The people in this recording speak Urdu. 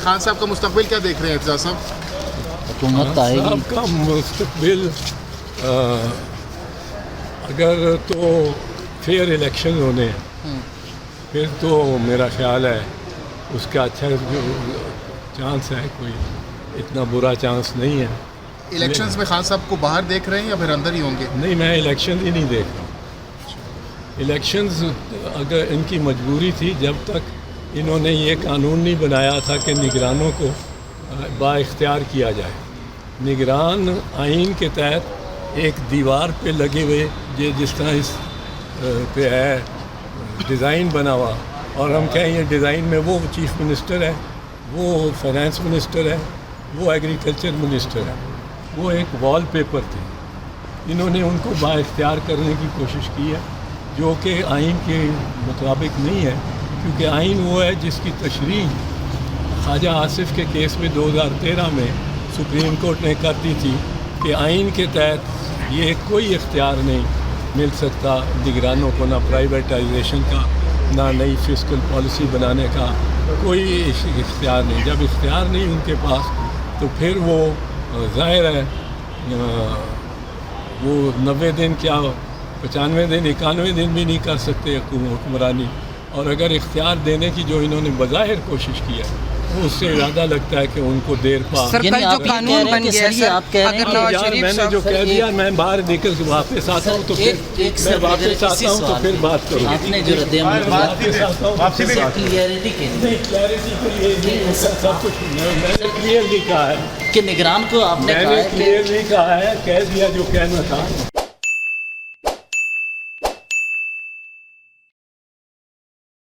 خان صاحب کا مستقبل کیا دیکھ رہے ہیں اعتزاز صاحب؟ حکومت آئے گی کا مستقبل اگر تو فیئر الیکشن ہونے ہیں پھر تو میرا خیال ہے اس کا اچھا چانس ہے، کوئی اتنا برا چانس نہیں ہے۔ الیکشنز میں خان صاحب کو باہر دیکھ رہے ہیں یا پھر اندر ہی ہوں گے؟ نہیں، میں الیکشن ہی نہیں دیکھ رہا۔ الیکشنز اگر ان کی مجبوری تھی جب تک انہوں نے یہ قانون نہیں بنایا تھا کہ نگرانوں کو با اختیار کیا جائے۔ نگران آئین کے تحت ایک دیوار پہ لگے ہوئے جس طرح اس پہ ہے ڈیزائن بنا ہوا، اور ہم کہیں یہ ڈیزائن میں وہ چیف منسٹر ہے، وہ فائنانس منسٹر ہے، وہ ایگریکلچر منسٹر ہے، وہ ایک وال پیپر تھی۔ انہوں نے ان کو با اختیار کرنے کی کوشش کی ہے، جو کہ آئین کے مطابق نہیں ہے، کیونکہ آئین وہ ہے جس کی تشریح خواجہ آصف کے کیس میں 2013 میں سپریم کورٹ نے کر دی تھی کہ آئین کے تحت یہ کوئی اختیار نہیں مل سکتا نگرانوں کو، نہ پرائیویٹائزیشن کا، نہ نئی فسکل پالیسی بنانے کا، کوئی اختیار نہیں۔ جب اختیار نہیں ان کے پاس تو پھر وہ ظاہر ہے وہ 90 دن کیا 95 دن 91 دن بھی نہیں کر سکتے حکمرانی، اور اگر اختیار دینے کی جو انہوں نے بظاہر کوشش کی ہے وہ اس سے زیادہ لگتا ہے کہ ان کو دیر پا۔ سر کل جو قانون بن گیا ہے آپ کہہ رہے ہیں یار میں نے جو کہہ دیا میں باہر نکل کے واپس آتا ہوں تو پھر میں واپس آتا ہوں تو پھر بات کروں۔ آپ نے جو رد عمل واپس آتا ہوں کلیئرٹی کے لیے کلیئرٹی کے لیے سب کچھ میں نے کلیئرلی کہا ہے، کہ نگران کو آپ نے میں کہا نے ہے کہ کلیئرلی کہا ہے، کہہ دیا جو کہنا تھا۔